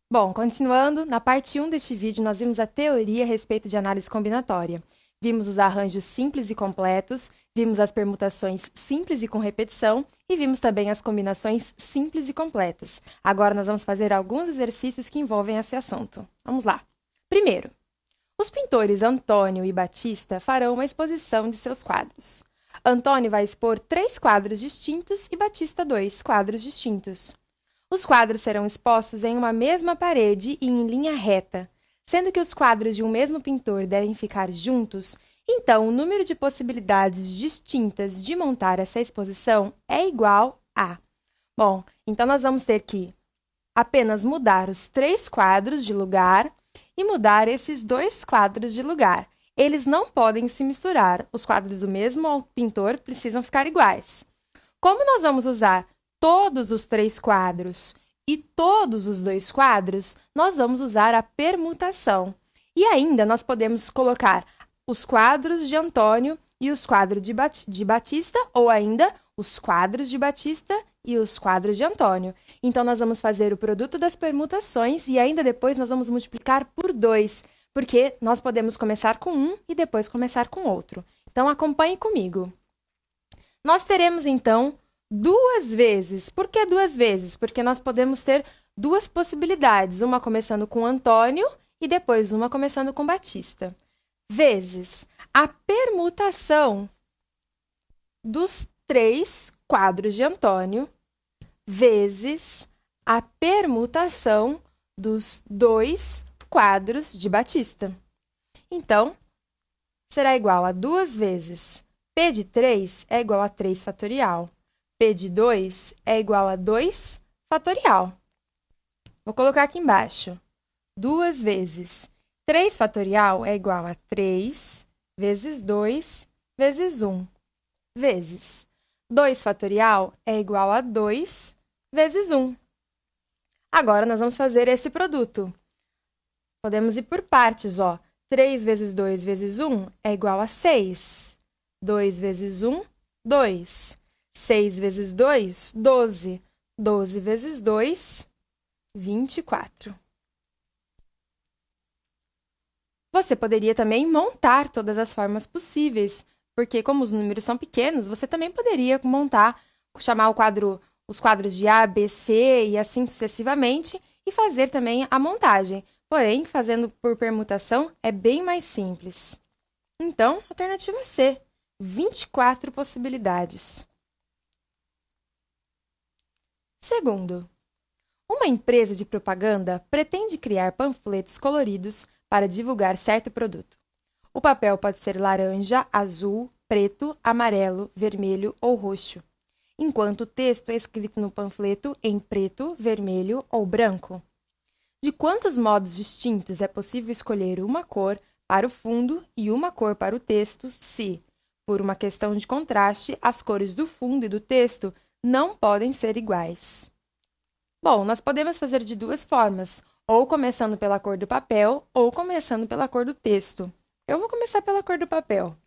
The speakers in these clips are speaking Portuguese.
Bom, continuando, na parte 1 deste vídeo, nós vimos a teoria a respeito de análise combinatória. Vimos os arranjos simples e completos, vimos as permutações simples e com repetição, e vimos também as combinações simples e completas. Agora, nós vamos fazer alguns exercícios que envolvem esse assunto. Vamos lá. Primeiro, os pintores Antônio e Batista farão uma exposição de seus quadros. Antônio vai expor 3 quadros distintos e Batista 2 quadros distintos. Os quadros serão expostos em uma mesma parede e em linha reta. Sendo que os quadros de um mesmo pintor devem ficar juntos, então o número de possibilidades distintas de montar essa exposição é igual a... Bom, então nós vamos ter que apenas mudar os 3 quadros de lugar e mudar esses 2 quadros de lugar. Eles não podem se misturar. Os quadros do mesmo pintor precisam ficar iguais. Como nós vamos usar todos os 3 quadros e todos os 2 quadros, nós vamos usar a permutação. E ainda nós podemos colocar os quadros de Antônio e os quadros de Batista, ou ainda os quadros de Batista e os quadros de Antônio. Então, nós vamos fazer o produto das permutações e ainda depois nós vamos multiplicar por 2, porque nós podemos começar com um e depois começar com outro. Então, acompanhe comigo. Nós teremos, então, 2 vezes. Por que 2 vezes? Porque nós podemos ter 2 possibilidades, uma começando com Antônio e depois uma começando com Batista. Vezes a permutação dos 3 quadros de Antônio, vezes a permutação dos 2 quadros de Batista. Então, será igual a 2 vezes P de 3 é igual a 3 fatorial. P de 2 é igual a 2 fatorial. Vou colocar aqui embaixo. 2 vezes 3 fatorial é igual a 3 vezes 2 vezes 1, vezes 2 fatorial é igual a 2 vezes 1. Agora, nós vamos fazer esse produto. Podemos ir por partes, ó. 3 vezes 2 vezes 1 é igual a 6. 2 vezes 1, 2. 6 vezes 2, 12. 12 vezes 2, 24. Você poderia também montar todas as formas possíveis, porque como os números são pequenos, você também poderia montar, chamar os quadros de A, B, C e assim sucessivamente, e fazer também a montagem. Porém, fazendo por permutação é bem mais simples. Então, alternativa C, 24 possibilidades. Segundo, uma empresa de propaganda pretende criar panfletos coloridos para divulgar certo produto. O papel pode ser laranja, azul, preto, amarelo, vermelho ou roxo, enquanto o texto é escrito no panfleto em preto, vermelho ou branco. De quantos modos distintos é possível escolher uma cor para o fundo e uma cor para o texto se, por uma questão de contraste, as cores do fundo e do texto não podem ser iguais? Bom, nós podemos fazer de 2 formas, ou começando pela cor do papel, ou começando pela cor do texto. Eu vou começar pela cor do papel.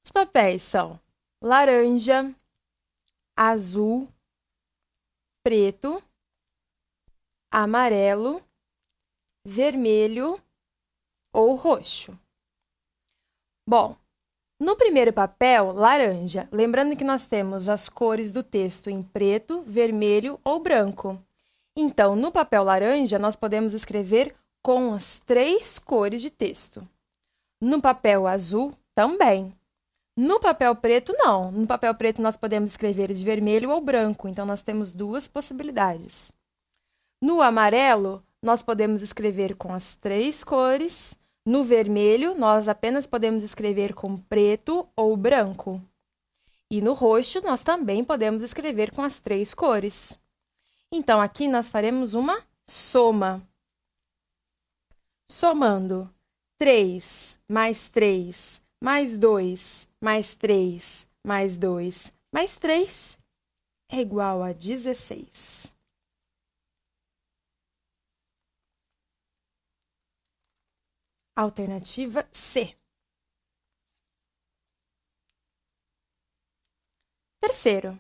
Os papéis são laranja, azul, preto, amarelo, vermelho ou roxo. Bom, no primeiro papel, laranja, lembrando que nós temos as cores do texto em preto, vermelho ou branco. Então, no papel laranja, nós podemos escrever com as 3 cores de texto. No papel azul, também. No papel preto, não. No papel preto, nós podemos escrever de vermelho ou branco, então nós temos 2 possibilidades. No amarelo, nós podemos escrever com as 3 cores. No vermelho, nós apenas podemos escrever com preto ou branco. E no roxo, nós também podemos escrever com as 3 cores. Então, aqui nós faremos uma soma. Somando 3 mais 3 mais 2 mais 3 mais 2 mais 3 é igual a 16. Alternativa C. Terceiro,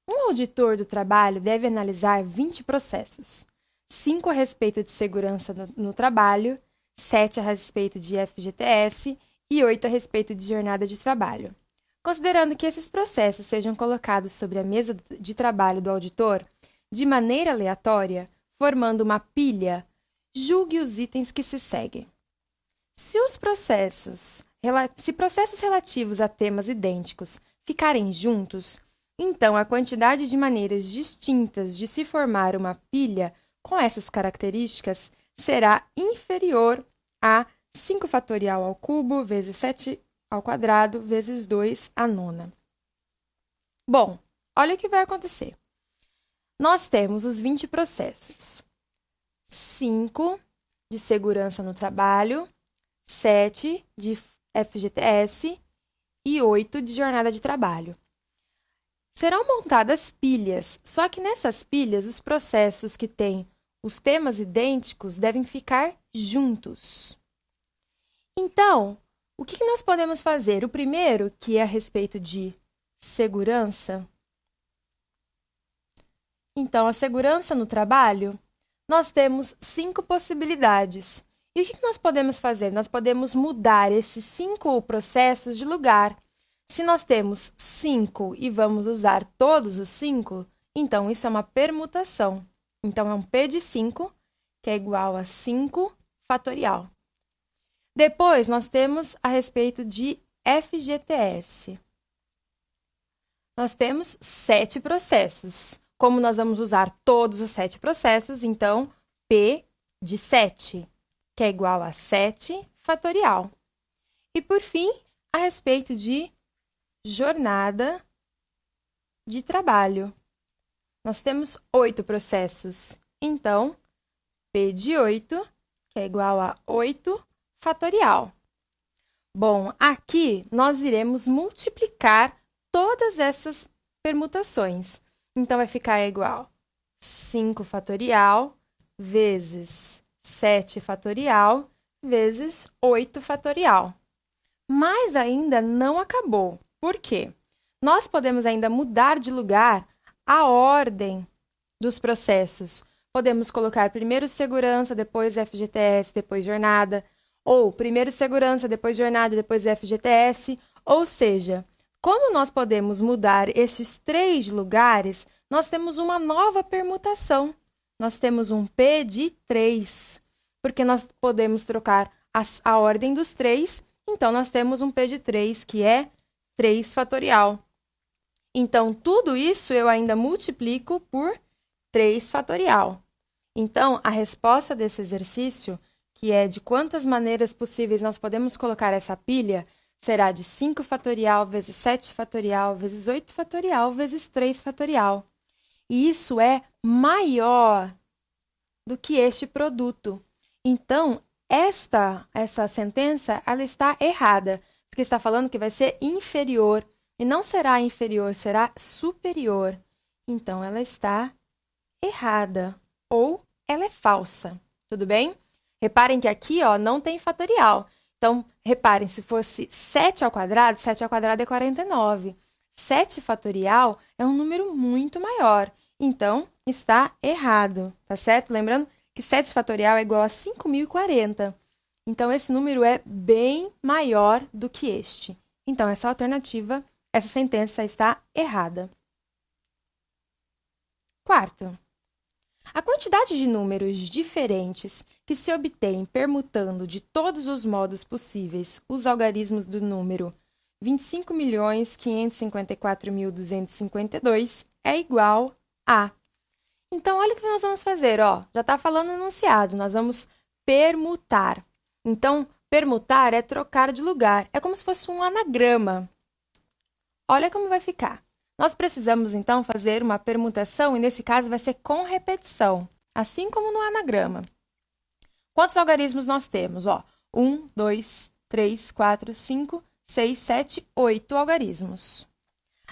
um auditor do trabalho deve analisar 20 processos. 5 a respeito de segurança no trabalho, 7 a respeito de FGTS e 8 a respeito de jornada de trabalho. Considerando que esses processos sejam colocados sobre a mesa de trabalho do auditor de maneira aleatória, formando uma pilha, julgue os itens que se seguem. Se processos relativos a temas idênticos ficarem juntos, então a quantidade de maneiras distintas de se formar uma pilha com essas características será inferior a 5 fatorial ao cubo vezes 7 ao quadrado vezes 2 à nona. Bom, olha o que vai acontecer. Nós temos os 20 processos. 5 de segurança no trabalho, 7 de FGTS e 8 de jornada de trabalho. Serão montadas pilhas, só que nessas pilhas os processos que têm os temas idênticos devem ficar juntos. Então, o que nós podemos fazer? O primeiro, que é a respeito de segurança. Então, a segurança no trabalho, nós temos 5 possibilidades. E o que nós podemos fazer? Nós podemos mudar esses 5 processos de lugar. Se nós temos 5 e vamos usar todos os 5, então isso é uma permutação. Então, é um P de 5, que é igual a 5 fatorial. Depois, nós temos a respeito de FGTS. Nós temos 7 processos. Como nós vamos usar todos os 7 processos, então, P de 7, que é igual a 7 fatorial. E, por fim, a respeito de jornada de trabalho. Nós temos 8 processos. Então, P de 8, que é igual a 8 fatorial. Bom, aqui nós iremos multiplicar todas essas permutações. Então, vai ficar igual a 5 fatorial vezes 7 fatorial vezes 8 fatorial. Mas ainda não acabou. Por quê? Nós podemos ainda mudar de lugar a ordem dos processos. Podemos colocar primeiro segurança, depois FGTS, depois jornada. Ou primeiro segurança, depois jornada, depois FGTS. Ou seja, como nós podemos mudar esses 3 lugares, nós temos uma nova permutação. Nós temos um P de 3, porque nós podemos trocar a ordem dos 3, então nós temos um P de 3, que é 3 fatorial. Então, tudo isso eu ainda multiplico por 3 fatorial. Então, a resposta desse exercício, que é de quantas maneiras possíveis nós podemos colocar essa pilha, será de 5 fatorial vezes 7 fatorial vezes 8 fatorial vezes 3 fatorial. E isso é maior do que este produto. Então, essa sentença ela está errada, porque está falando que vai ser inferior. E não será inferior, será superior. Então, ela está errada ou ela é falsa. Tudo bem? Reparem que aqui não tem fatorial. Então, reparem, se fosse 7 ao quadrado é 49. 7 fatorial é um número muito maior. Então, está errado, tá certo? Lembrando que 7 fatorial é igual a 5.040. Então, esse número é bem maior do que este. Então, essa sentença está errada. Quarto, a quantidade de números diferentes que se obtém permutando de todos os modos possíveis os algarismos do número 25.554.252 é igual a. Então, olha o que nós vamos fazer. Já está falando no enunciado, nós vamos permutar. Então, permutar é trocar de lugar, é como se fosse um anagrama. Olha como vai ficar. Nós precisamos, então, fazer uma permutação, e nesse caso vai ser com repetição, assim como no anagrama. Quantos algarismos nós temos? 1, 2, 3, 4, 5, 6, 7, 8 algarismos.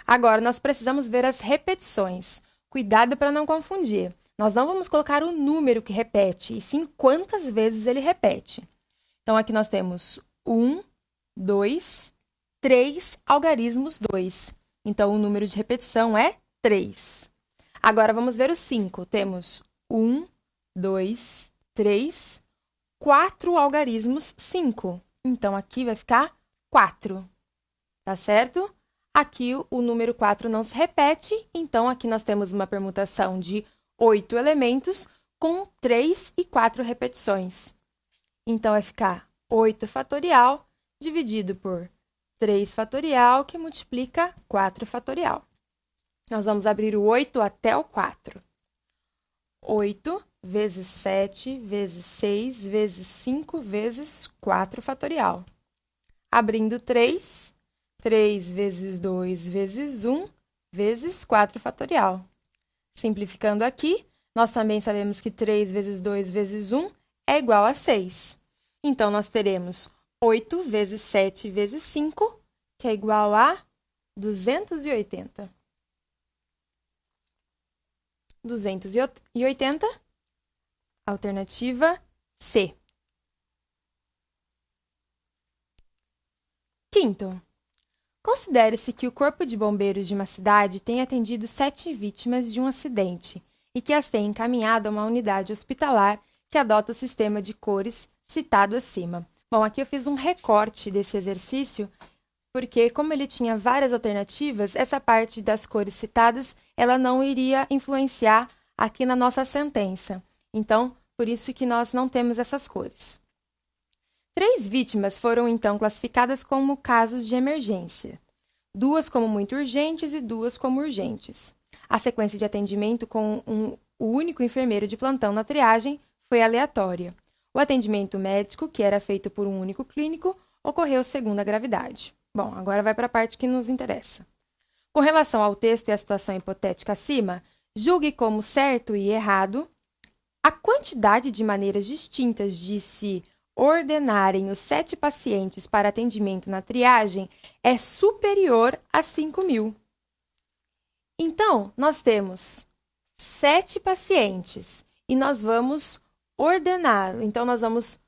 Agora, nós precisamos ver as repetições. Cuidado para não confundir. Nós não vamos colocar o número que repete, e sim quantas vezes ele repete. Então, aqui nós temos 1, 2, 3 algarismos 2. Então, o número de repetição é 3. Agora, vamos ver o 5. Temos 1, 2, 3, 4 algarismos, 5. Então, aqui vai ficar 4, tá certo? Aqui o número 4 não se repete, então aqui nós temos uma permutação de 8 elementos com 3 e 4 repetições. Então, vai ficar 8 fatorial dividido por 3 fatorial, que multiplica 4 fatorial. Nós vamos abrir o 8 até o 4. 8 vezes 7 vezes 6 vezes 5 vezes 4 fatorial. Abrindo 3, 3 vezes 2 vezes 1 vezes 4 fatorial. Simplificando aqui, nós também sabemos que 3 vezes 2 vezes 1 é igual a 6. Então, nós teremos 8 vezes 7 vezes 5, que é igual a 280. 280, alternativa C. Quinto, considere-se que o Corpo de Bombeiros de uma cidade tem atendido 7 vítimas de um acidente e que as tem encaminhado a uma unidade hospitalar que adota o sistema de cores citado acima. Bom, aqui eu fiz um recorte desse exercício, porque como ele tinha várias alternativas, essa parte das cores citadas, ela não iria influenciar aqui na nossa sentença. Então, por isso que nós não temos essas cores. 3 vítimas foram, então, classificadas como casos de emergência. 2 como muito urgentes e 2 como urgentes. A sequência de atendimento com o único enfermeiro de plantão na triagem foi aleatória. O atendimento médico, que era feito por um único clínico, ocorreu segundo a gravidade. Bom, agora vai para a parte que nos interessa. Com relação ao texto e à situação hipotética acima, julgue como certo e errado a quantidade de maneiras distintas de se ordenarem os 7 pacientes para atendimento na triagem é superior a 5.000. Então, nós temos 7 pacientes e nós vamos ordenar. Então, nós vamos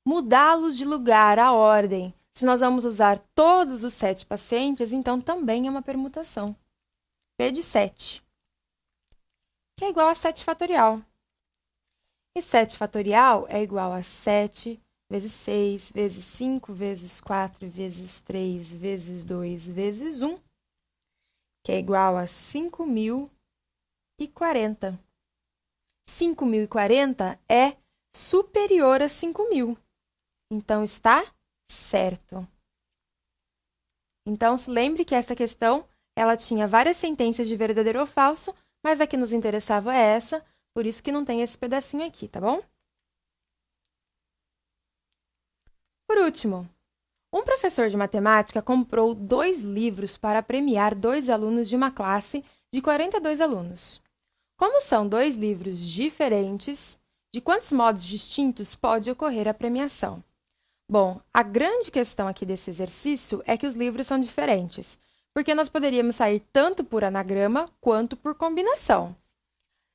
mudá-los de lugar, a ordem. Se nós vamos usar todos os 7 pacientes, então também é uma permutação. P de 7, que é igual a 7 fatorial. E 7 fatorial é igual a 7 vezes 6, vezes 5, vezes 4, vezes 3, vezes 2, vezes 1, que é igual a 5.040. 5.040 é superior a 5.000. Então, está certo. Então, se lembre que essa questão, ela tinha várias sentenças de verdadeiro ou falso, mas a que nos interessava é essa, por isso que não tem esse pedacinho aqui, tá bom? Por último, um professor de matemática comprou 2 livros para premiar 2 alunos de uma classe de 42 alunos. Como são 2 livros diferentes, de quantos modos distintos pode ocorrer a premiação? Bom, a grande questão aqui desse exercício é que os livros são diferentes, porque nós poderíamos sair tanto por anagrama quanto por combinação.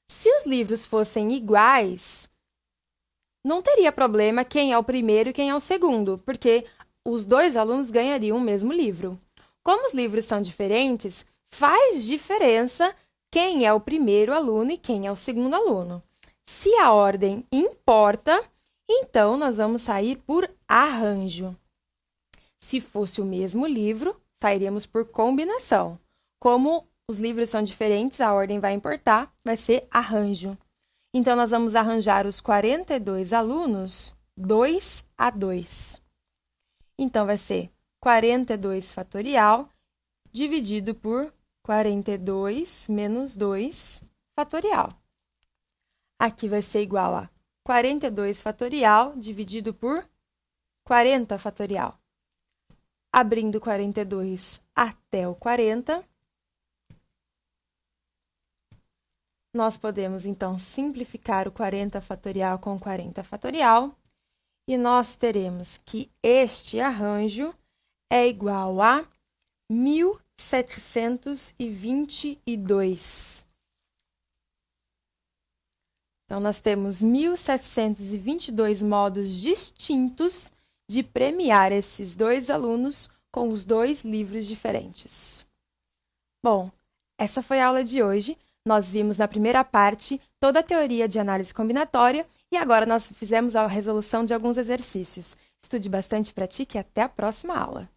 Se os livros fossem iguais, não teria problema quem é o primeiro e quem é o segundo, porque os 2 alunos ganhariam o mesmo livro. Como os livros são diferentes, faz diferença quem é o primeiro aluno e quem é o segundo aluno. Se a ordem importa, então nós vamos sair por arranjo. Se fosse o mesmo livro, sairíamos por combinação. Como os livros são diferentes, a ordem vai importar, vai ser arranjo. Então, nós vamos arranjar os 42 alunos 2 a 2. Então, vai ser 42 fatorial dividido por 42 menos 2 fatorial. Aqui vai ser igual a 42 fatorial dividido por 40 fatorial. Abrindo 42 até o 40, nós podemos, então, simplificar o 40 fatorial com 40 fatorial, e nós teremos que este arranjo é igual a 1.722. Então, nós temos 1.722 modos distintos de premiar esses 2 alunos com os 2 livros diferentes. Bom, essa foi a aula de hoje. Nós vimos na primeira parte toda a teoria de análise combinatória e agora nós fizemos a resolução de alguns exercícios. Estude bastante, pratique e até a próxima aula!